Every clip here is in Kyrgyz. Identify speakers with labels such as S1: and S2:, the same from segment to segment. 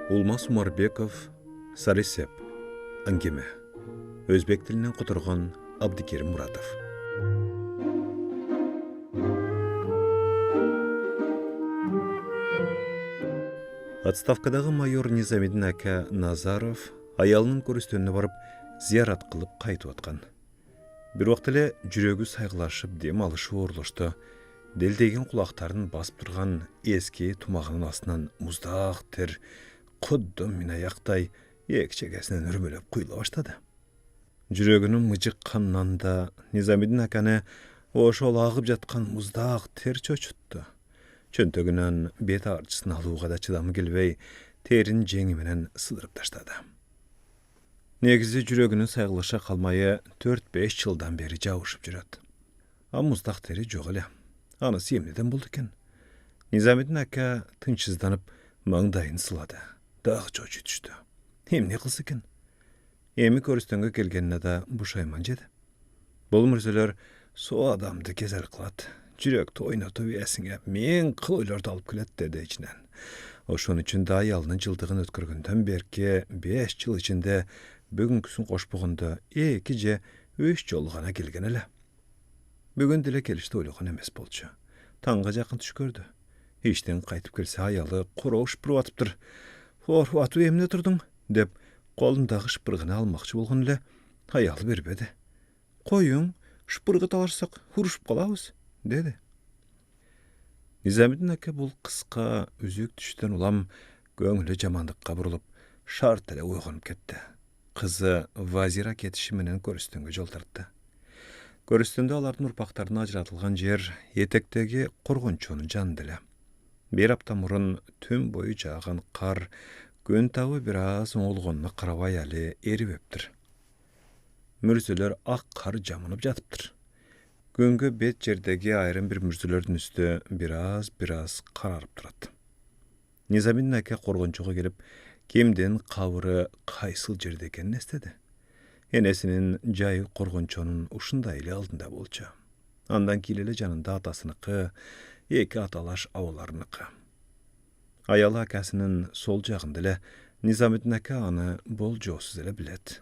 S1: Улмас Умарбеков, Сарисеп, әңгеме. Өзбек тілінен құтырған Абдикерим Мұратов. Отставкадағы майор Низамидин әкә Назаров аялының көрістеніне барып, зиярат қылып қайтып отқан. Bir вақтылы жүрегі сайғылашып дем алышы орылышты. Делдеген құлақтарын басып тұрған еске тұмағының астынан мұздақ тер, құдды мен аяқтай екшегесінен үрмелеп құйыла баштады. Жүрегінің мұжық қанынан да Низамидин әкәні ошол ағып жатқан мұздақ тер чөчүтті. Чөнтөгінен бет арчысын алуға да чыдамы келбей, терін жеңіменен сыдырып таштады. Негізі жүрегінің сайғылыша қалмайы 4-5 жылдан бері жауышып жүреді. Мұздақ тері жоқ әлі. Анысы емнеден болды екен. Низамидин әкә тыншызданып маңдайын сылады. Дағы чөчі түшті. Емне қылсы екен? Емі көрістенге келгеніне да бұшайман жеді. Бұл мүрзелер со адамды кезер қылады. Жүректі ойнату есіңе мен қыл ойларды алып келеді деді ішінен. Ошон үшін да аялының жылдығын өткіргенден берке 5 жыл ішінде бүгінгісін қошпығында 2-3 жол ғана келген әлі. Бүгін діле келішті ойлаған емес болчу. Таңға жақын түш көрді. Иштен қайтып келсе аялы қора ұшпырып атыптыр. Ату емне тұрдың? Деп қолындағы шпырғыны алмақшы болған әлі. Аялы бербеді. Қойың, шпырғы таларсақ, ұрышып қалауыз, деді. Низамидин әкә бұл қысқа үзік түштен улам көңілі жамандыққа бұрылып, шарт әлі ойғанып кетті. Қызы Вазира кетіші менен көрістенге жол тартты. Көрістенде алардың ұрпақтарына ажыратылған жер етектегі қорғыншоның жанындылы. Bir апта мұрын түн бойы жаған қар, күн тауы біраз оңылғанына қарабай әлі еріп өптір. Мүрзелер ақ қар жамынып жатыптыр. Күнгі бет жердегі айрым бір мүрзелердің үсті біраз қарарып тұрады. Низамидин әкә қорғыншоға келіп, кемден қауыры қайсыл жерде екенін естеді. Енесінің жайы қорғыншоның ұшындайлы алдында болчу. Андан келелі жанында атасынықы, екі аталаш ауыларынықы. Аялы әкәсінің сол жағындылы Низамидин әкә аны бол жоусыз әлі біледі.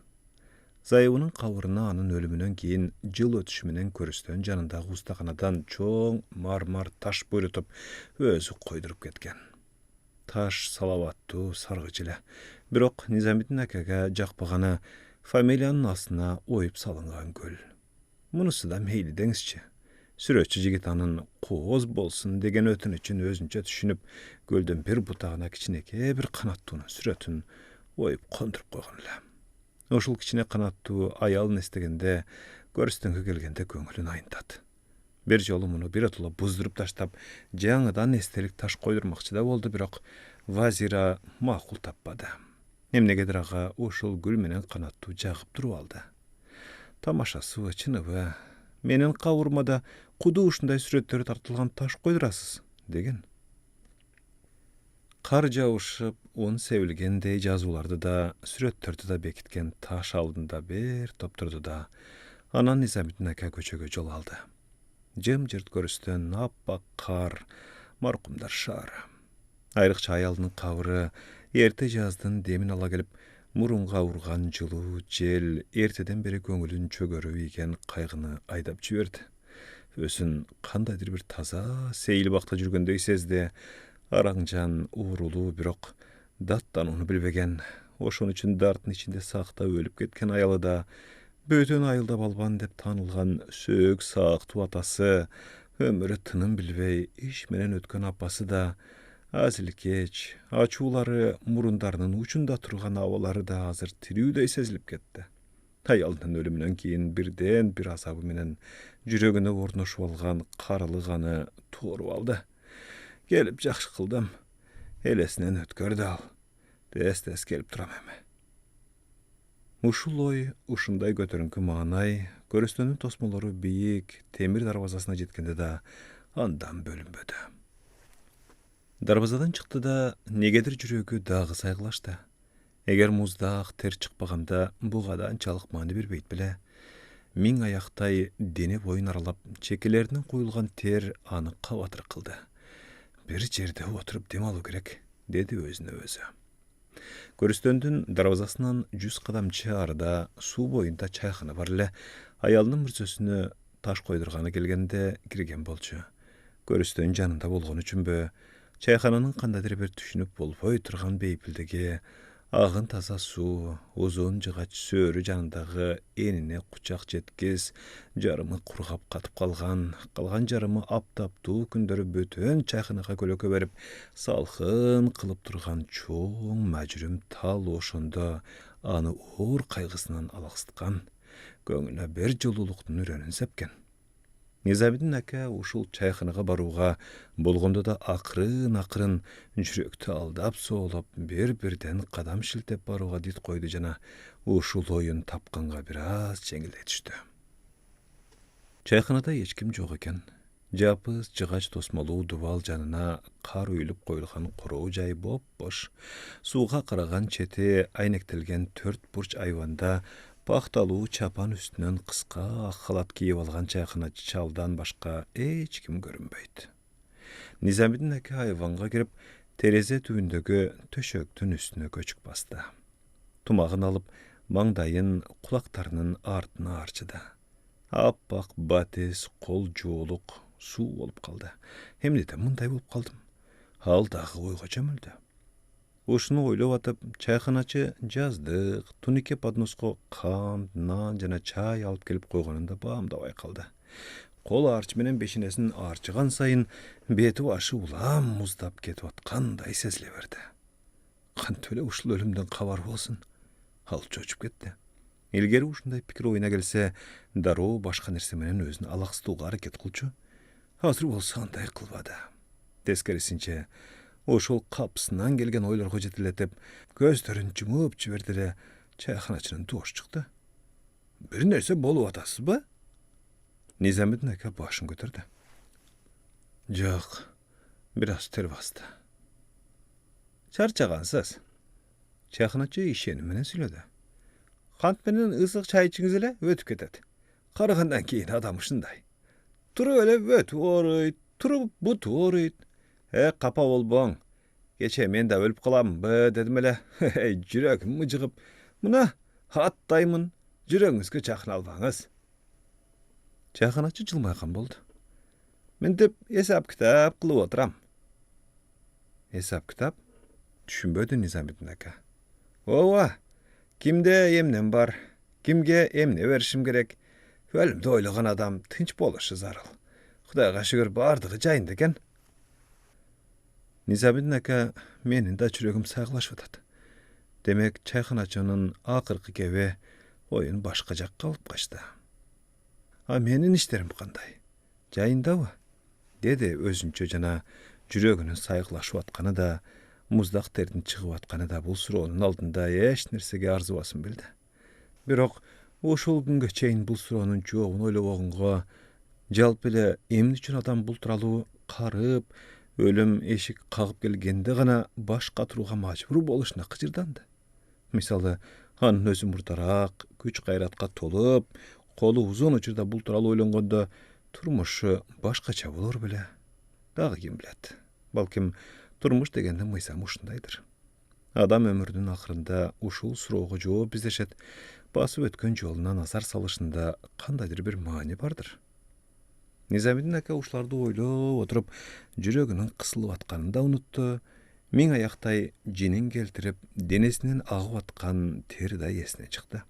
S1: Зайуының қауырына анын өлімінен кейін жыл өтішіменен көрістен жанындағы ұстақанадан чоң мармар таш бөлітіп өзі қойдырып кеткен. Таш салаватту сарғычылы. Бирок Низамидин әкәгә жақпағаны фамилияның астына ойып салынған көл. Мұнысы да мейлі деңізші. Сүрөтчі жігіт анын қоз болсын деген өтін үшін өзінше түшініп, көлдің бір бұтағына кичинеке бір қанаттуының сүрөтін ойып қондырып қойғанлы. Ошыл кичине қанатту аялын естегенде, көрістіңгі келгенде көңілін айынтады. Bir жолы мұны бір атылы бұздырып таштап, жаңыдан естелік таш қойдырмақчы да болды, бірақ Вазира мақұл таппады. Немнегедір аға ошыл гүл менен қанатту жағып тұру алды. Тамашасы чыныбы, менен қауырмада құды ұшындай сүреттері тартылған таш қойдырасыз, деген. Қар жауышып, он севілгендей жазуларды да, сүреттерді да бекіткен таш алдында бір топтырды да, анан Низамидин әкә көчөгө жол алды. Жым-жырт көрістен аппақ қар, марқұмдар шары. Айрықша аялының қауыры ерте жаздың демін ала келіп, мұрынға ұрған жылу, жел, ертеден бері көңілін чөгөрі екен қайғыны айдап жіберді. Өсін қандайдыр бір таза, сейіл бақта жүргендей сезді, араңжан, уырулу, бирок даттан оны білбеген, ошон үшін дартын ішінде сақта өліп кеткен аялы да, бөтен айылда балбан деп танылған сөк сақту атасы, өмірі тынын білбей, иш менен өткен апасы да, әзіл-кеч, ачулары мұрындарының ұчында тұрған авалары да азыр тирүүдей сезіліп кетті. Аялының өлімінен кейін бірден бір азабы менен жүрегіне орношып алған қарылығаны туырып алды. Келіп жақшы қылдым, елесінен өткөрді ал, тез келіп тұрам әмі. Ушул ой, ушундай көтөрүңкү маанай, көрөстөнүн тосмолору бийик темир дарбазасына жеткенде да андан бөлүнбөдү. Дарбазадан чыкты да негедир жүрөгү дагы сайгылашты. Эгер муздак тер чыкпаганда буга анчалык маани бербейт беле. Миң аяқтай дене бойын аралап, чекелерінен қойылған тер аны қаватыр қылды. Bir жерде отырып дем алу керек, деді өзіне өзі. Көрүстөндүн дарбазасынан 100 кадамчы арыда суу боюнда чайхана бар эле. Аялынын мүрзөсүнө таш койдурганы келгенде кирген болчу. Көрүстөн жанында болгон үчүнбү, чайхананын кандайдыр бир түшүнүп болбой турган бейпилдиги, агын таза суу, узун жыгач сөөрү жанындагы энине кучак жеткиз, жарымы кургап катып калган жарымы аптаптуу күндөрү бөтөн чайханага көлөкө берип, салкын кылып турган чоң мажүрүм тал ошондо аны оор кайгысынан алаксыткан, көңүлүнө бир жылуулуктун үрөнүн сепкен. Низамидин ака ушул чайханага барууга болгондо да акырын жүрөктү алдап соолоп, бир-бирден кадам шилтеп барууга дит койду жана ушул оюн тапканга бир аз жеңилдей түштү. Чайханада эч ким жок экен. Жапыз жыгач тосмолуу дубал жанына кар уюлуп коюлган короо жай боп-бош. Сууга караган чети айнектелген 4 бурч айванда пахталуу чапан үстүнөн кыска ак халат кийип алган чайханачы чалдан башка эч ким көрүнбөйт. Низамидин ака айванга кирип, терезе түбүндөгү төшөктүн үстүнө көчүк басты. Тумагын алып, маңдайын кулактарынын артына арчыды. Аппак батес кол жоолук суу болуп калды. Эмнеден мындай болуп калдым? Ал дагы ойго чөмүлдү. Ушуну ойлоп атып, чайханачы жаздык, тунике подноско кант, нан жана чай алып келип койгонун баамдабай калды. Кол арч менен бешенесин арчыган сайын бети башы улам муздап кетип аткандай сезиле берди. Кантип эле ушул өлүмдөн кабар болсун? Ал чочуп кетти. Илгери ушундай пикир оюна келсе, дароо башка нерсе менен өзүн алаксытууга аракет кылчу. Азыр болсо андай кылбады. Тескерисинче, ошол капсынан келген ойлорго жетелетип, көздөрүн жумуп жиберди эле чайханачынын дошу чыкты. Бир нерсе болуп атасызбы? Низамидин ака башын көтөрдү. Жок, бир аз тер басты. Чарчагансыз. Чайханачы ишеним менен сүйлөдү. Кант менен ысык чай ичиңиз эле өтүп кетет. Карыгандан кийин адам ушундай. Туруп эле өтүп ооруйт, туруп буту ооруйт. Капа болбоң. Кече мен да өлүп каламбы дедим эле. Жүрөгүм мыжыгып, мына аттаймын, жүрөгүңүзгө жакын албаңыз. Чайханачы жылмайган болду. Мынтип эсап китап кылып отурам. Эсап китап? Түшүнбөдү Низамидин ака. Ооба, кимде эмнем бар, кимге эмне беришим керек? Өлүмдү ойлогон адам тынч болушу зарыл. Кудайга шүгүр бардыгы жайында экен. Низамидин ака менин да жүрөгүм сайгылашып атат. Демек чайханачынын акыркы кеби оюн башка жакка алып качты. А менин иштерим кандай? Жайындабы? Деди өзүнчө жана жүрөгүнүн сайгылашып атканы да, муздак тердин чыгып атканы да бул суроонун алдында эч нерсеге арзыбасын билди. Бирок ушул күнгө чейин бул суроонун жообун ойлобогонго, жалпы эле эмне үчүн адам бул тууралуу карып, өлүм эшик кагып келгенде гана баш катырууга мажбур болушуна кыжырданды. Мисалы, анын өзү мурдараак, күч кайратка толуп, колу узун учурда бул тууралуу ойлонгондо турмушу башкача болор беле. Дагы ким билет? Балким турмуш дегенде мыйзам ушундайдыр. Адам өмүрүнүн акырында ушул суроого жооп издешет, басып өткөн жолуна назар салышында кандайдыр бир маани бардыр. Низамидин ака ушуларды ойлоп отуруп, жүрөгүнүн кысылып атканын да унутту. Миң аяктай жинин келтирип, денесинен агып аткан тери да эсине чыкты.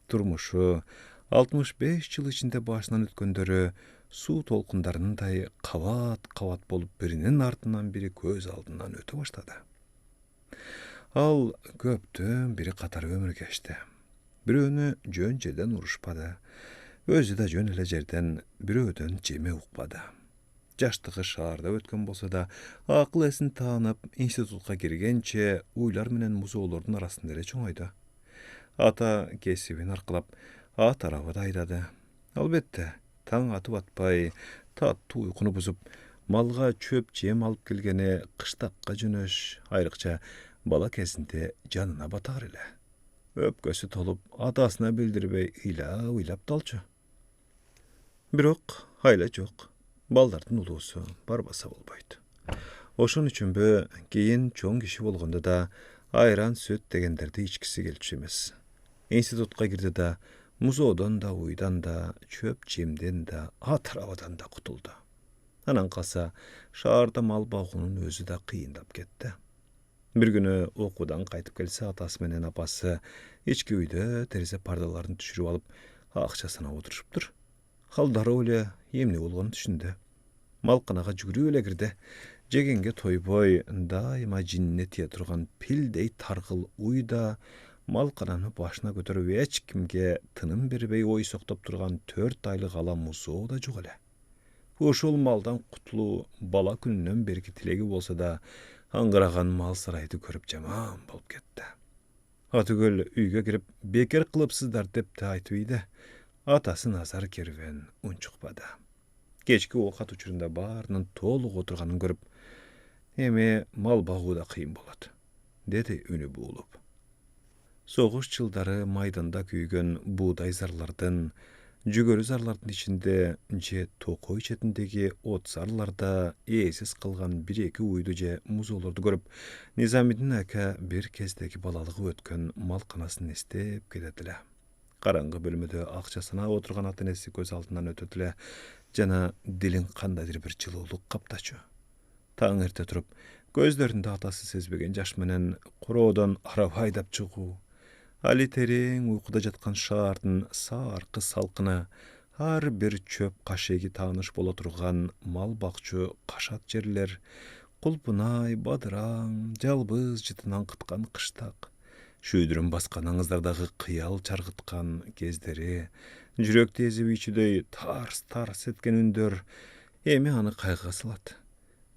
S1: Турмушу 65 жыл ичинде башынан өткөндөрү суу толкундарындай кабат болуп биринин артынан бири көз алдынан өтө баштады. Ал көптөн бири катар өмүр кечти. Бирөөнү жөн жерден урушпады. Өзү да жөн эле жерден бирөөдөн жеме укпады. Жаштыгы шаарда өткөн болсо да, акыл эсин таанып, институтка киргенче уйлар менен музоолордун арасында эле чоңойду. Ата кесибин аркылап, ат арабада айдады. Албетте, таң атып атпай, таттуу уйкуну бузуп, малга чөп жем алып келгени кыштакка жөнөш, айрыкча бала кезинде жанына батар эле. Өпкөсү толуп, атасына билдирбей ыйлап далчу. Бирок айла жок. Балдардын улуусу барбаса болбойт. Ошон үчүнбү кийин чоң киши болгондо да Ayran, süt degендерди içkisi келчү эмес. Институтка кирди да, музоодон да, уйдан да, чөп жемден да, ат арабадан да кутулду. Анан калса, шаарда мал багуунун өзү да кыйындап кетти. Бир күнү окуудан кайтып келсе, атасы менен апасы ички үйдө терезе пардаларын түшүрүп алып, акча санап отурушуптур. Ал дароо эле эмне болгонун түшүндү. Малканага жүгүрүп эле кирди. Жегенге тойбой, дайыма жинине тие турган пилдей таргыл уйда малкананы башына көтөрүп эч кимге тыным бербей ойсоктоп турган 4 айлык ала музоо да жок эле. Ушул малдан кутулуу бала күнүнөн берки тилеги болсо да, аңгыраган мал сарайды көрүп жаман болуп кетти. Атүгөл үйгө кирип, бекер кылыпсыздар деп да айтып ийди. Атасы назар кербен унчукпады. Кечки оокат учурунда баарынын толук отурганын көрүп, эми мал багуу да кыйын болот, деди үнү буулуп. Согуш жылдары майданда күйгөн буудай зарлардын, жүгөрү зарлардын ичинде же токой четиндеги от зарларда ээсиз калган бир-эки уйду же музоолорду көрүп, Низамиддин ака бир кездеги балалыгы өткөн малканасын эстеп кетет эле. Караңгы бөлмөдө акча санап отурган ата энеси көз алдынан өтөт эле, жана дилин кандайдыр бир жылуулук каптачу. Таң эрте туруп, көздөрүндө атасы сезбеген жаш менен короодон араба айдап чыгуу, али терең уйкуда жаткан шаардын саркы салкыны, ар бир чөп кашеги тааныш боло турган мал бакчу кашат жерлер, кулпунай, бадыраң, жалбыз жытынан кыткан кыштак, шүйдүрүн баскан аңыздардагы кыял чаргыткан кездери, жүрөктү эзип ийчүдөй тарс-тарс эткен үндөр эми аны кайгыга салат.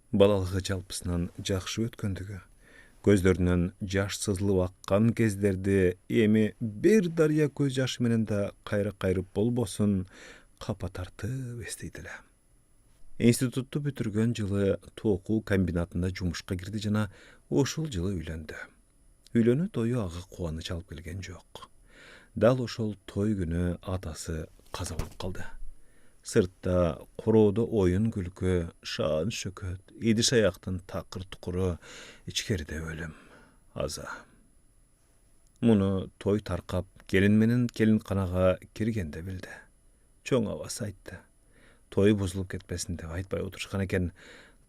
S1: Балалыгы жалпысынан жакшы өткөндүгү, көздөрүнөн жаш сызылып аккан кездерди эми бир дарыя көз жашы менен да кайрып болбосун капа тартып эстейт эле. Институтту бүтүргөн жылы тоокуу комбинатында жумушка кирди жана ошол жылы үйлөндү. Үйлөнүү тою ага кубаныч алып келген жок. Дал ошол той күнү атасы каза болуп калды. Сыртта короодо оюн күлкү, шаан шөкөт, идиш аяктын такыр тукуру, ичкериде өлүм, аза. Муну той таркап, келин менен келинканага киргенде билди. Чоң абасы айтты. Той бузулуп кетпесин деп айтпай отурушкан экен.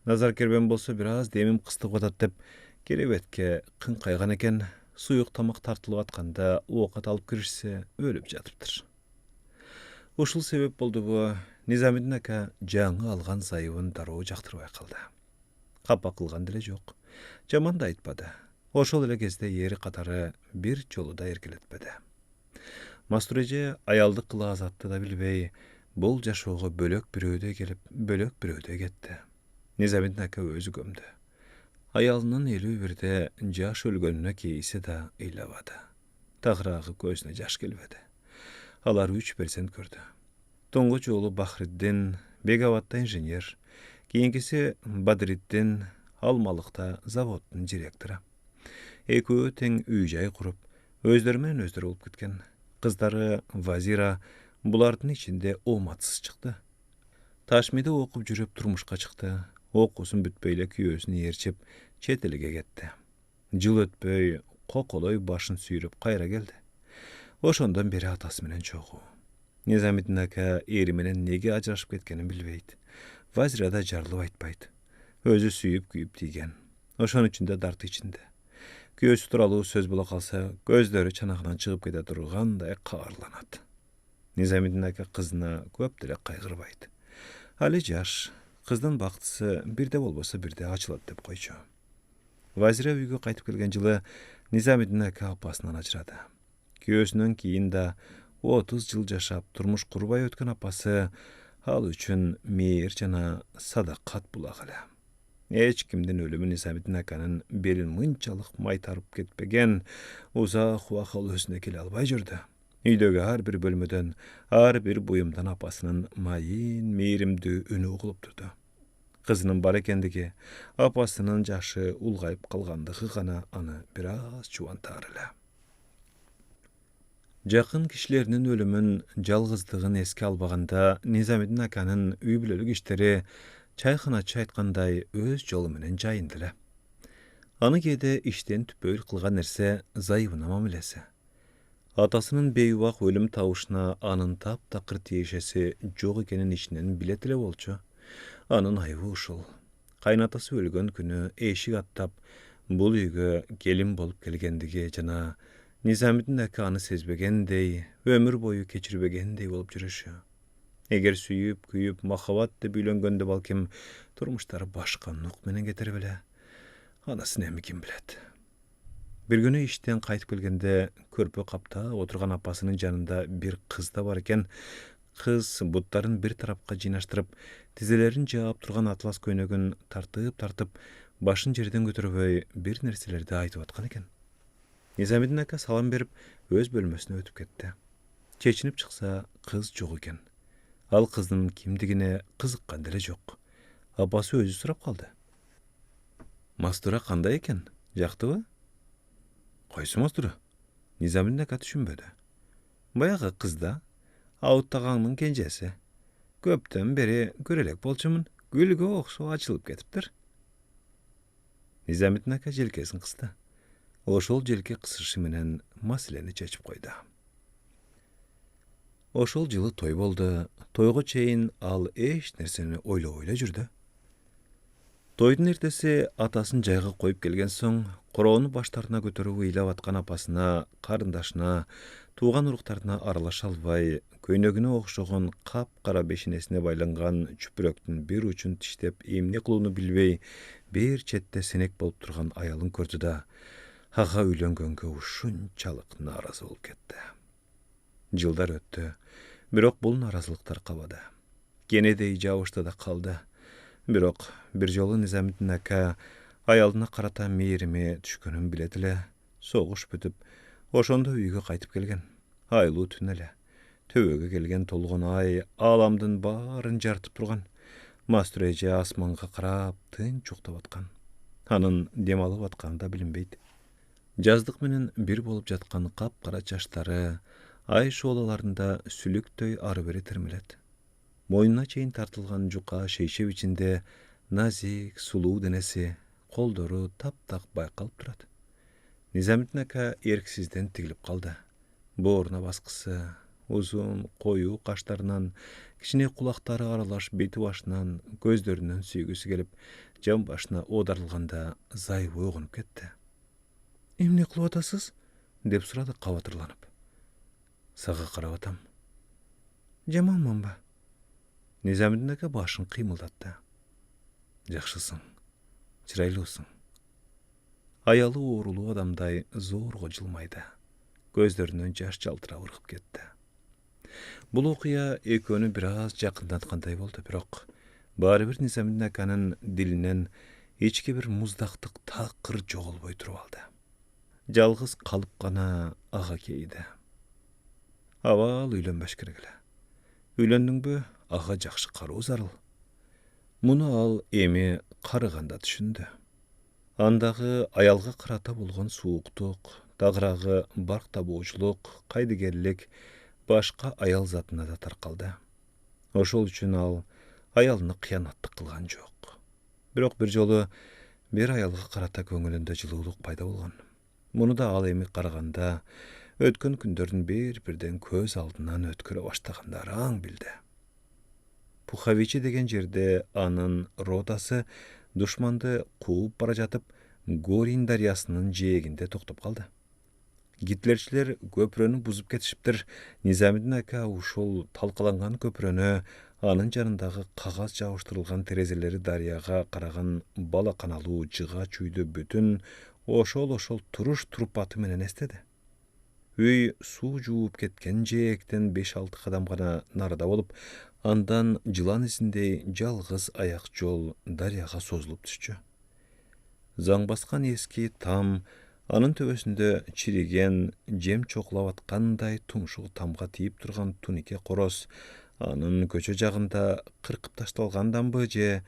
S1: Назар кербен болсо бир аз демим кыстып атат деп керебетке кыңкайган экен. Суюк тамак тартылып атканда оокат алып киришсе өлүп жатыптыр. Ушул себеп болдубу, Низамиддин ака жаңы алган зайыбын дароо жактырбай калды. Капа кылган деле жок, жаман да айтпады. Ошол эле кезде ери катары бир жолу да эркелетпеди. Мастуреже аялдык кыла азатты да билбей, бул жашоого бөлөк бирөөдөй келип, бөлөк бирөөдөй кетти. Низамиддин ака өзү көмдү. Аялынын 51-де жаш өлгөнүнө кейиси да ыйлабады. Тагыраагы көзүнө жаш келбеди. Алар 3 перзент көрдү. Тоңгочу уулу Бахриддин Бегаватта инженер, кийинкиси Бадриддин Алмалыкта заводдун директору. Экөө тең үй-жай куруп, өздөрү менен өздөрү болуп кеткен. Кыздары Вазира булардын ичинде ооматсыз чыкты. Ташмиде окуп жүрүп турмушка чыкты. Окуусун бүтпөй эле күйөөсүн ээрчип, чет элге кетти. Жыл өтпөй, коколой башын сүйрөп кайра келди. Ошондон бери атасы менен чогуу. Низамиддин ака эри менен неге ажырашып кеткенин билбейт. Вазира да жарылып айтпайт. Өзү сүйүп күйүп тийген. Ошон үчүн да дарты ичинде. Күйөөсү тууралуу сөз боло калса, көздөрү чанагынан чыгып кете тургандай каарланат. Низамиддин ака кызына көп деле кайгырбайт. Али жаш, кыздын бактысы бирде болбосо бирде ачылат деп койчу. Вазира үйгө кайтып келген жылы Низамиддин ака апасынан ажырады. Күйөөсүнөн кийин да 30 жыл жашап, турмуш курбай өткөн апасы ал үчүн мейир жана садакат булак эле. Эч кимдин өлүмү Низамиддин аканын белин мынчалык майтарып кетпеген, узак убак ал өзүнө келе албай жүрдү. Үйдөгү ар бир бөлмөдөн, ар бир буюмдан апасынын майын, мээримдүү үнү угулуп турду. Кызынын бар экендиги, апасынын жашы улгайып калгандыгы гана аны бир аз жубантаар эле. Жакын кишилеринин өлүмүн, жалгыздыгын эске албаганда, Низамиддин аканын үй бүлөлүк иштери чайханачы айткандай өз жолу менен жайында эле. Аны кеде иштен түпөйл кылган нерсе зайыбына мамилеси. Атасынын бейубак өлүм табышына анын таптакыр тиешеси жок экенин ичинен билет эле болчу. Анын айыбы ушул. Кайнатасы өлгөн күнү эшик аттап, бул үйгө келин болуп келгендиги жана Низамидин ака аны сезбегендей, өмүр бою кечирбегендей болуп жүрүшү. Эгер сүйүп, күйүп, махаббат деп үйлөнгөндө балким турмуштары башка нук менен кетер беле. Анасын эми ким билет. Бир күнү иштен кайтып келгенде көрпө капта отурган апасынын жанында бир кыз да бар экен. Кыз буттарын бир тарапка жыйнаштырып, тизелерин жаап турган атлас көйнөгүн тартып, башын жерден көтөрбөй бир нерселерди айтып аткан экен. Низамидин ака салам берип, өз бөлмөсүнө өтүп кетти. Чечинип чыкса, кыз жок экен. Ал кыздын кимдигине кызыккан деле жок. Апасы өзү сурап калды. Мастура кандай экен? Жактыбы? Койсу Мастура? Низамидин ака түшүнбөдү. Баягы кыз да, ауыттагаңдын кенжеси. Көптөн бери көрө элек болчумун, гүлгө окшоп ачылып кетиптир. Низамидин ака желкесин кысты. Ошол желке кысышы менен маселени чечип койду. Ошол жылы той болду. Тойго чейин ал эч нерсени ойлобой эле жүрдү. Тойдун эртеси атасын жайга коюп келген соң, короону баштарына көтөрүп ыйлап аткан апасына, карындашына, тууган уруктарына аралаша албай, көйнөгүнө окшогон капкара бешенесине байланган чүпүрөктүн бир учун тиштеп эмне кылууну билбей, бир четте сенек болуп турган аялын көрдү да, ага үйлөнгөнгө ушунчалык нааразы болуп кетти. Жылдар өттү, бирок бул нааразылыктар кабады. Кенедей жабышты да калды. Бирок бир жолу Низамидин ака аялына карата мээрими түшкөнүн билет эле. Согуш бүтүп, ошондо үйгө кайтып келген. Айлуу түн эле. Төбөгө келген толгон ай ааламдын баарын жарытып турган. Мастура эже асманга карап тынч уктап аткан. Анын дем алып атканы да билинбейт. Жаздык менен бир болуп жаткан капкара чачтары ай шоолаларында сүлүктөй ары бери термелет. Мойнуна чейин тартылган жука шейшеп ичинде назик, сулуу денеси, колдору таптак байкалып турат. Низамидин ака эрксизден тигилип калды. Бооруна баскысы, узун, коюу каштарынан, кичине кулактары аралаш бети башынан, көздөрүнөн сүйгүсү келип, жан башына оодарылганда зайыбы ойгонуп кетти. Эмне кылып атасыз? Деп сурады кабатырланып. Сага карап атам. Жаманмынбы? Низамидин ака башын кыймылдатты. Жакшысың, чырайлуусуң. Аялы оорулуу адамдай зорго жылмайды. Көздөрүнөн жаш жалтырап ыргып кетти. Бул окуя экөөнү бир аз жакындаткандай болду, бирок баары бир Низамидин аканын дилинен ички бир муздактык такыр жоголбой туруп алды. Жалгыз калып гана ага кейди. Абал үйлөнбөш керек эле. Үйлөндүңбү? Ага жакшы кароо зарыл. Муну ал эми карыганда түшүндү. Андагы аялга карата болгон сууктук, тагыраагы барк табуучулук, кайдыгерлик башка аял затына да таркалды. Ошол үчүн ал аялына кыянаттык кылган жок. Бирок бир жолу бир аялга карата көңүлүндө жылуулук пайда болгон. Муну да ал эми караганда өткөн күндөрдүн бир-бирден көз алдынан өткөрө баштагандары аң билди. Пуховичи деген жерде анын ротасы душманды кууп бара жатып, Горин дарыясынын жээгинде токтоп калды. Гитлерчилер көпүрөнү бузуп кетишиптир. Низамидин ака ушул талкаланган көпүрөнү анын жанындагы кагаз жабыштырылган терезелери дарыяга караган балаканалуу жыга чүйдү бүтүн ошол туруш турпаты менен эстеди. Үй суу жууп кеткен жээктен 5-6 кадам гана нарыда болуп, андан жылан изиндей жалгыз аяк жол дарыяга созулуп түшчү. Заң баскан эски там, анын төбөсүндө чириген, жем чокулап аткандай тумшук тамга тийип турган тунике короз, анын көчө жагында кыркып ташталганданбы же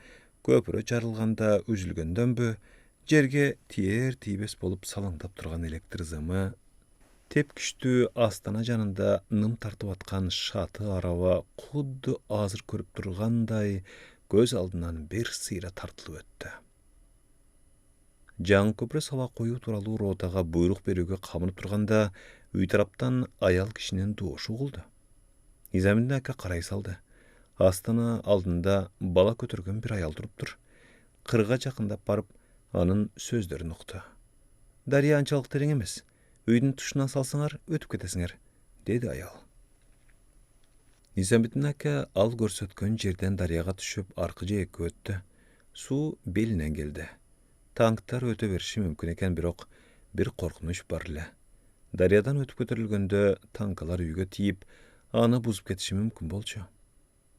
S1: көпүрө жарылганда үзүлгөндөнбү, жерге тиер тийбес болуп салаңдап турган электр зымы, тепкичтүү астана жанында ным тартып аткан шаты араба кудду азыр көрүп тургандай көз алдынан бир сыйра тартылып өттү. жаңы көпірі сала қою туралы ротаға бұйрық беруге қамынып тұрғанда, үй тараптан аял кішінен дуышы ұғылды. Низамеддин ака қарай салды. Астана алдында бала көтерген бір аял тұрып тұр. Қырға жақындап барып, анын сөздерін ұқты. Дария анчалық терең емес. Үйдің тұшынан салсаңар, өтіп кетесіңер, деді аял. Низамеддин ака ал көрсөткөн жерден дарияға түшіп арқы жээкке өтті. Су белінен келді. Танктар өтө бериши мүмкүн экен, бирок бир коркунуч бар эле. Дариядан өтүп көтөрүлгөндө танкалар үйгө тийип, аны бузуп кетиши мүмкүн болчу.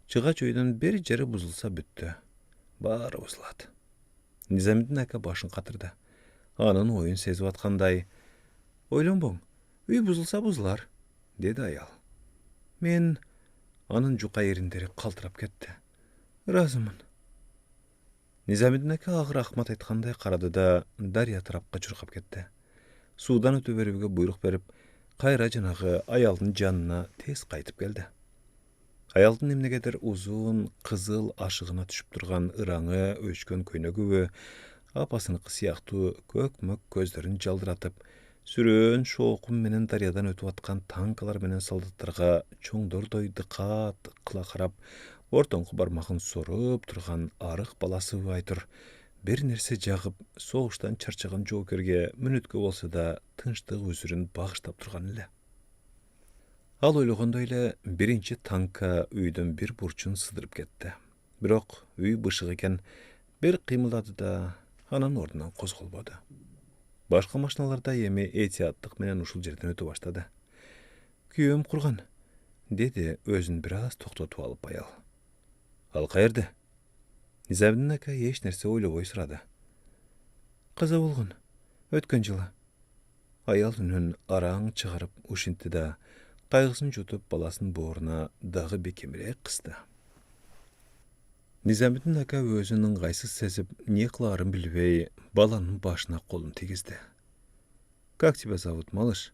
S1: Чыгач үйдүн бир жери бузулса бүттү. Баары бузулат. Низамеддин ака башын катырды. Анын оюн сезип аткандай, ойлонбоң, үй бузулса бузулар, деди аял. Мен анын жука эриндери калтырап кетти. Ыраазымын. Низамеддин ака агыр рахмат айткандай карады да дария тарапка чуркап кетти. Суудан өтө берүүгө буйрук берип, кайра жанагы аялдын жанына тез кайтып келди. Аялдын эмнегедир узун кызыл ашыгына түшүп турган ыраңы өчкөн көйнөгүбү апасыныкы сыяктуу көк-мөк көздөрүн жалдыратып, сүрөөн шоокум менен дариядан өтүп аткан танкалар менен солдаттарга чоңдордой дыкаат кыла карап, ортоңку бармагын соруп турган арык баласы айтыр, бир нерсе жагып, согуштан чарчаган жоокерге мүнөткө болсо да тынчтык үзүрүн багыштап турган эле. Ал ойлогондой эле биринчи танка үйдүн бир бурчун сыдырып кетти. Бирок үй бышык экен, бир кыймылдады да анан ордунан козголбоду. Башка машиналарда эми этияттык менен ушул жерден өтө баштады. Күйөөм курган, деди өзүн бир аз токтотуп алып аял. Ал каерде? Низамеддин ака эч нерсе ойлобой сурады. Каза болгон, өткөн жылы. Аял үнүн араң чыгарып ушинтти да, кайгысын жутуп баласын бооруна дагы бекемирээк кысты. Низамеддин ака өзүн ыңгайсыз сезип, не кылаарын билбей, баланын башына колун тийгизди. Как тебя зовут, малыш?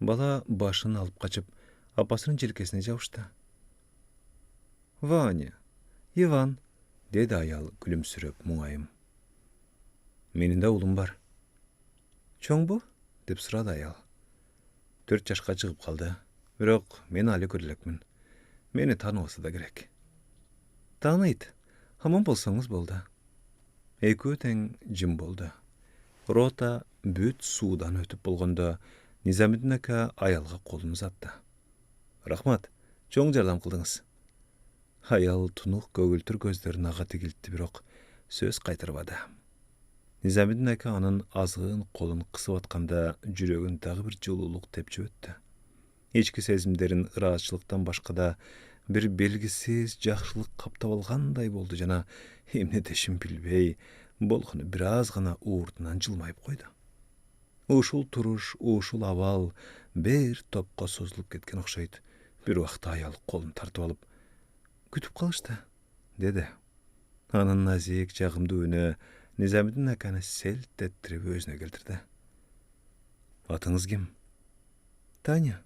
S1: Бала башын алып качып, апасынын желкесине жабышты. Ваня, Иван, деди аял күлүмсүрөп муңайым. Менин да уулум бар. Чоңбу? Деп сурады аял. 4 жашка чыгып калды. Бирок мен али көрө элекмин. Мени тааныбаса да керек. Тааныйт. Аман болсоңуз болду. Экөө тең жым болду. Рота бүт суудан өтүп болгондо Низамеддин ака аялга колун узатты. Рахмат, чоң жардам кылдыңыз. Аял тунук көгүлтүр көздөрүн ага тигилтти, бирок сөз кайтарбады. Низамеддин ака анын азгын колун кысып атканда жүрөгүн дагы бир жылуулук тепчип өттү. Ички сезимдерин ыраазычылыктан башка да бир белгисиз жакшылык каптап алгандай болду жана эмне дешин билбей, болгону бир аз гана ууртунан жылмайып койду. Ушул туруш, ушул абал бир топко созулуп кеткен окшойт. Бир убакта аял колун тартып алып, күтүп калышты, деди. Анын назик, жагымдуу үнү Низамеддин аканы селт эттирип өзүнө келтирди. Атыңыз ким? Таня,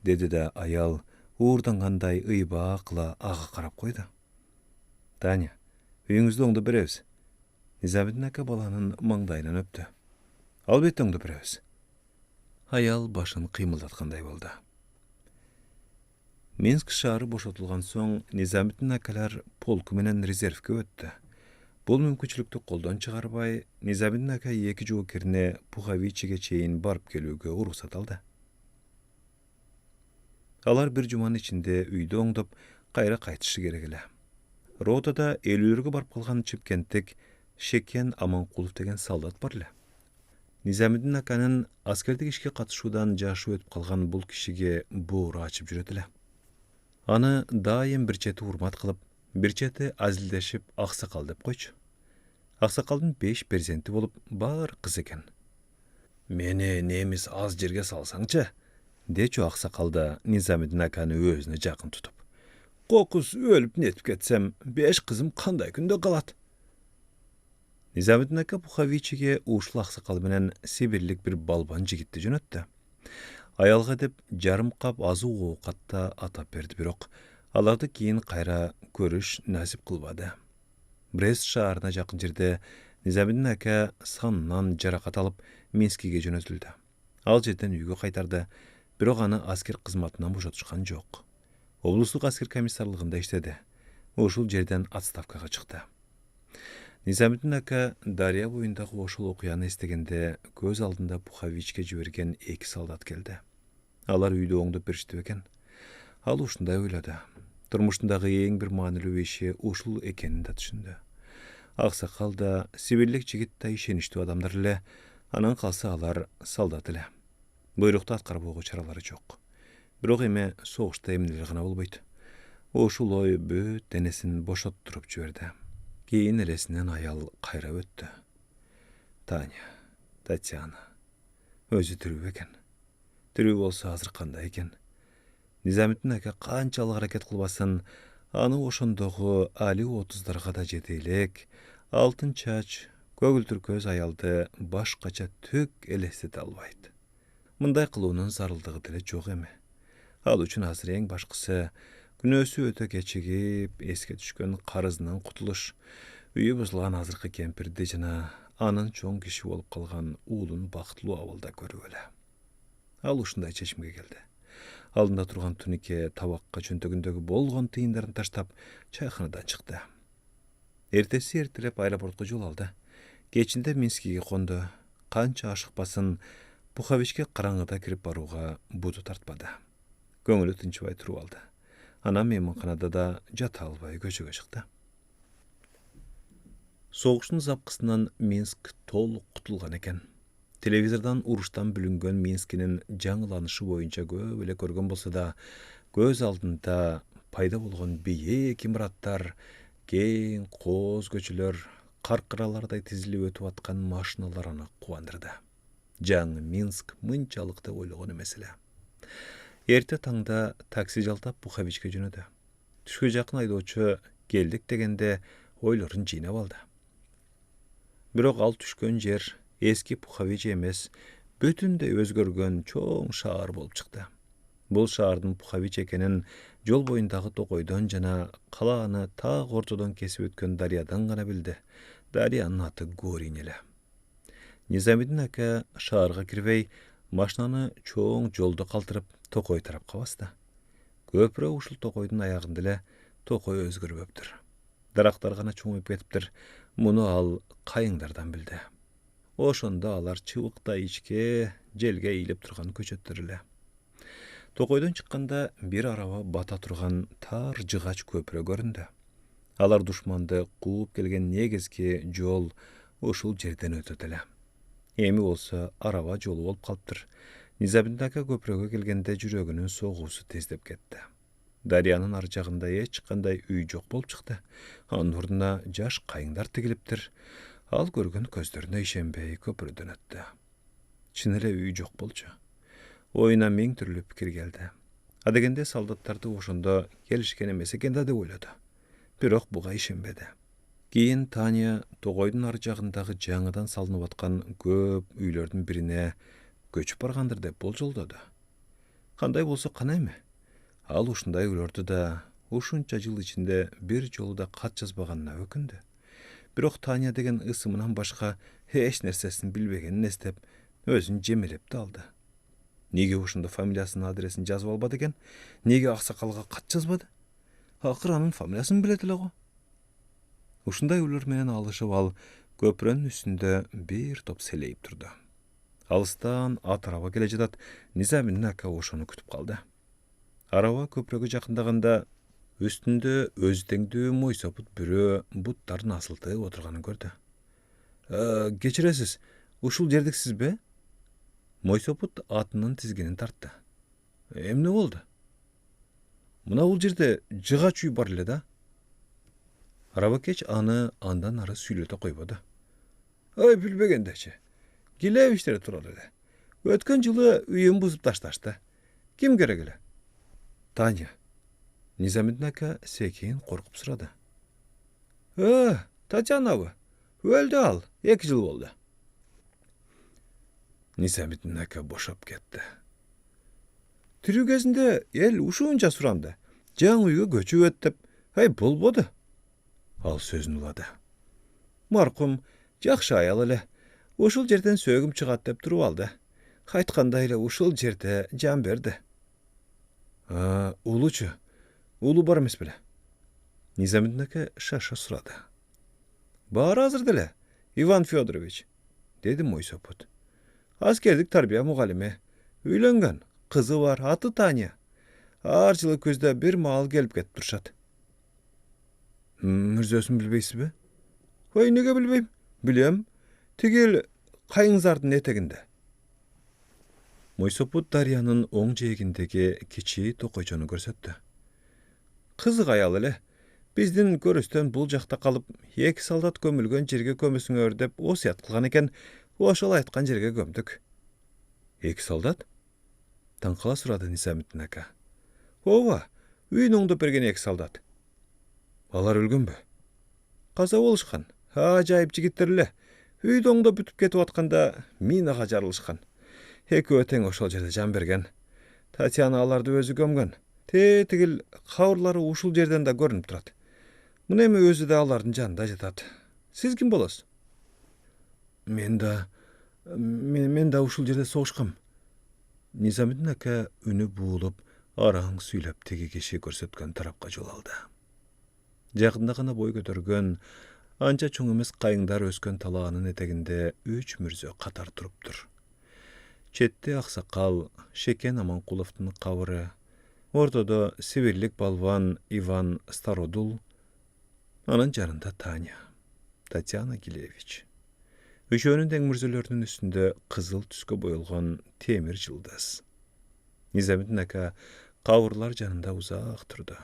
S1: деди да аял уурдангандай ыйбаа кыла ага карап койду. Таня, үйүңүздү оңдоп беребиз. Низамеддин ака баланын маңдайынан өптү. Албетте оңдоп беребиз. Аял башын кыймылдаткандай болду. Минск шаары бошотулган соң Низамеддин акалар полку менен резервке өттү. Бул мүмкүнчүлүктү колдон чыгарбай, Низамеддин ака 2 жоокерине Пуховичиге чейин барып келүүгө уруксат алды. Алар бир жуманын ичинде үйдү оңдоп, кайра кайтышы керек эле. Ротада 50-лөргө барып калган чыпкенттик Шекен Аманкулов деген солдат бар эле. Низамеддин аканын аскердик ишке катышуудан жашы өтүп калган бул кишиге боору ачып жүрөт эле. Аны дайым бир чети урмат кылып, бир чети азилдешип аксакал деп койчу. Аксакалдын 5 перзенти болуп, баары кыз экен. Мени немис аз жерге салсаңчы, дечү аксакалда Низамеддин аканы өзүнө жакын тутуп. Кокус өлүп нетип кетсем, 5 кызым кандай күндө калат? Низамеддин ака Пуховичиге ушул аксакал менен сибирлик бир балбан жигитти жөнөттү. Аялга деп жарым кап азуу оокатта атап берди, бирок аларды кийин кайра көрүш насип кылбады. Брест шаарына жакын жерде Низамидин ака санынан жаракат алып Минскиге жөнөтүлдү. Ал жерден үйгө кайтарды, бирок аны аскер кызматынан бошотушкан жок. Облустук аскер комиссарлыгында иштеди. Ушул жерден отставкага чыкты. Низамидин ака Дария боюндагы ошол окуяны эстегенде көз алдында Пуховичке жиберген 2 солдат келди. Алар үйдү оңдоп беришти экен. Ал ушундай ойлоду. Турмушундагы эң бир маанилүү иши ушул экенин да түшүндү. Аксакал да, сибирлик жигит да ишеничтүү адамдар эле, анан калса алар солдат эле. Буйрукту аткарбоого чаралары жок. Бирок эми согушта эмнелер гана болбойт. Ушул ой бүт денесин бошоттуруп жиберди. Кийин элесинен аял кайра өттү. Таня, Татьяна. Өзү тирүү экен. Тирүү болсо азыр кандай экен? Низамидин ака канчалык аракет кылбасын, аны ошондогу али 30дарга да жете элек, алтын чач, көгүлтүр көз аялды башкача түк элестете албайт. Мындай кылуунун зарылдыгы деле жок эми. Ал үчүн азыр эң башкысы күнөөсү өтө кечигип, эске түшкөн карызынан кутулуш, үйү бузулган азыркы кемпирди жана анын чоң киши болуп калган уулун бактылуу абалда көрүү эле. Ал ушундай чечимге келди. Алдында турган тунике табакка чөнтөгүндөгү болгон тыйындарын таштап, чайханадан чыкты. Эртеси эртелеп аэропортко жол алды. Кечинде Минскиге конду. Канча ашыкпасын, Пуховичке караңгыда кирип барууга буту тартпады. Көңүлү тынчыбай туруп алды. Анан мейманканада да жата албай көчөгө чыкты. Согуштун запкысынан Минск толук кутулган экен. Телевизордан уруштан бүлүнгөн Минскинин жаңыланышы боюнча көп эле көргөн болсо да, көз алдында пайда болгон бийик имараттар, кең кооз көчөлөр, каркыралардай тизилип өтүп аткан машиналар аны кубандырды. Жаңы Минск мынчалык деп ойлогон эмес эле. Эрте таңда такси жалтап Пуховичке жөнөдү. Түшкө жакын айдоочу келдик дегенде ойлорун жыйнап алды. Бирок ал түшкөн жер эски Пухович эмес, бүтүндөй өзгөргөн чоң шаар болуп чыкты. Бул шаардын Пухович экенин жол боюндагы токойдон жана калааны так ортодон кесип өткөн Дариядан гана билди. Дариянын аты Горин эле. Низамидин ака шаарга кирбей, машинаны чоң жолдо калтырып, токой тарапка басты. Көпүрө ушул токойдун аягында эле токой өзгөрбөптүр. Дарактар гана чоңуйуп кетиптир. Муну ал кайыңдардан билди. Ошондо алар чыбыктай ичке, желге ийилип турган көчөттөр эле. Токойдон чыкканда бир араба бата турган тар жыгач көпүрө көрүндү. Алар душманды кууп келген негизги жол ушул жерден өтөт эле. Эми болсо араба жолу болуп калыптыр. Низамидин ака көпүрөгө келгенде жүрөгүнүн согуусу тездеп кетти. Дариянын ар жагында эч кандай үй жок болуп чыкты. Анын ордуна жаш кайыңдар тигилиптир. Ал көргөн көздөрүнө ишенбей көпүрөдөн өттү. Чын эле үй жок болчу. Оюна миң түрлүү пикир келди. Адегенде солдаттарды ошондо келишкен эмес экен да деп ойлоду. Бирок буга ишенбеди. Кийин Таня токойдун ар жагындагы жаңыдан салынып аткан көп үйлөрдүн бирине көчүп баргандыр деп болжолдоду. Кандай болсо кана эми? Ал ушундай үйлөрдү да ушунча жыл ичинде бир жолу да кат жазбаганына өкүндү. Бирок Таня деген ысымынан башка эч нерсесин билбегенин эстеп, өзүн жемелеп да алды. Неге ушунда фамилиясынын адресин жазып албады экен? Неге аксакалга кат жазбады? Акыр анын фамилиясын билет эле го. Ушундай үйлөр менен алышып ал көпүрөнүн үстүндө бир топ селейип турду. Алыстан ат араба келе жатат. Низамидин ака ошону күтүп калды. Араба көпүрөгө жакындаганда үстүндө өзү теңдүү мойсопут бирөө буттарын асылтып отурганын көрдү. Кечиресиз, ушул жердик сизби? Мойсопут атынын тизгинин тартты. Эмне болду? Мына бул жерде жыгач үй бар эле да. Арабакеч аны андан ары сүйлөтө койбоду. Билбегендечи. Килебиштер турат эле. Өткөн жылы үйүн бузуп ташташты. Ким керек эле? Таня. Низамидин ака секин коркуп сурады. Татьянабы? Өлдү ал, 2 жыл болду. Низамидин ака бошоп кетти. Тирүү кезинде эл ушунча суранды. Жаңы үйгө көчүп өт деп, болбоду. Ал сөзүн улады. Маркум Жақшы аял эле. Ушул жерден сөөгүм чыгат деп туруп алды. Кайтканда эле ушул жерде жан берди. Улучу. Улу бар эмес беле? Низамеддин ака шаша сурады. Бар азыр деле, Иван Федорович, деди Мойсопут. Аскердик тарбия мугалими. Үйлөнгөн, кызы бар, аты Таня. Ар жылы көздө бир маал келип кетип турушат. Мүрзөсүн билбейсизби? Ой, неге билбейм? Билем. Тигил кайыңзардын этегинде. Мойсопут дарыянын оң жээгиндеги кичи токойчону көрсөттү. Кызык аял эле. Биздин көрүстөн бул жакта калып, 2 солдат көмүлгөн жерге көмүсүңөр деп осуят кылган экен, ошол айткан жерге көмдүк. 2 солдат? Таңкала сурады Низамеддин ака. Ооба, үйүн оңдоп берген 2 солдат. Алар өлгөнбү? Каза болушкан. Ажайып жигиттер эле. Үйдү оңдоп бүтүп кетип атканда минага жарылышкан. Экөө тең ошол жерде жан берген. Татьяна аларды өзү көмгөн. Тигил кабырлары ушул жерден да көрүнүп турат. Мына эми өзү да алардын жанында жатат. Сиз ким болосуз? Мен да ушул жерде согушкам. Низамеддин ака үнү буулуп, араң сүйлөп тиги киши көрсөткөн тарапка жол алды. Жакында гана бой көтөргөн, анча чоң эмес кайыңдар өскөн талаанын этегинде 3 мүрзө катар туруптур. Четте аксакал Шекен Аманкуловдун кабыры, ортодо сибирлик балбан Иван Стародул, анын жанында Таня, Татьяна Гилевич. Үчөөнүн тең мүрзөлөрүнүн үстүндө кызыл түскө боелгон темир жылдыз. Низамеддин ака кабырлар жанында узак турду.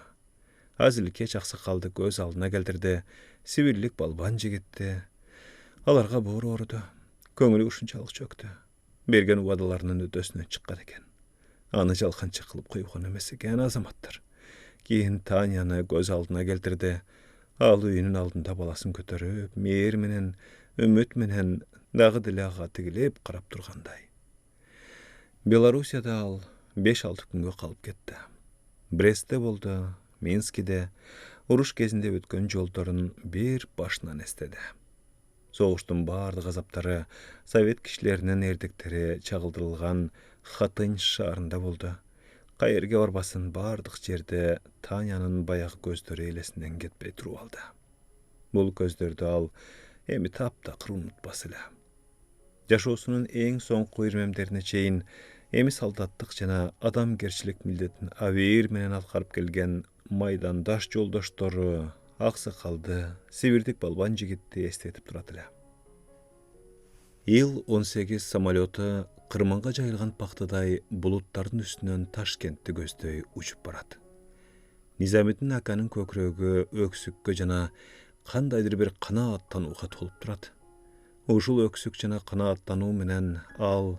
S1: Азилкеч аксакалды көз алдына келтирди, сибирлик балбан жигитти. Аларга боор ооруду, көңүлү ушунчалык чөктү. Берген убадаларынын өтөсүнөн чыккан экен. Аны жалканчы кылып койгон эмес экен азаматтар. Кийин Таняны көз алдына келтирди. Ал үйүнүн алдында баласын көтөрүп, мээр менен, үмүт менен дагы деле ага тигилип карап тургандай. Белоруссияда ал 5-6 күнгө калып кетти. Брестте болду, Минскиде, уруш кезинде өткөн жолдорун бир башынан эстеди. Согуштун бардык азаптары совет кишилеринин эрдиктери чагылдырылган Хатынь шаарында болду. Кайерге барбасын бардык жерде Танянын баягы көздөрү элесинен кетпей туруп алды. Бул көздөрдү ал эми таптакыр унутпас эле. Жашоосунун эң соңку ирмемдерине чейин эми солдаттык жана адамгерчилик милдетин абийир менен аткарып келген майдандаш жолдоштору аксакалды, сибирдик балбан жигитти эстетип турат эле. Ил-18 самолету кырманга жайылган пактадай булуттардын үстүнөн Ташкентти көздөй учуп барат. Низамеддин аканын көкүрөгү өксүккө жана кандайдыр бир канааттанууга толуп турат. Ушул өксүк жана канааттануу менен ал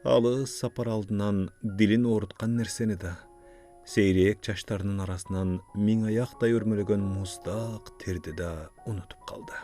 S1: алыс сапар алдынан дилин ооруткан нерсени да, сейрек чачтарынын арасынан миң аяктай өрмөлөгөн муздак терди да унутуп калды.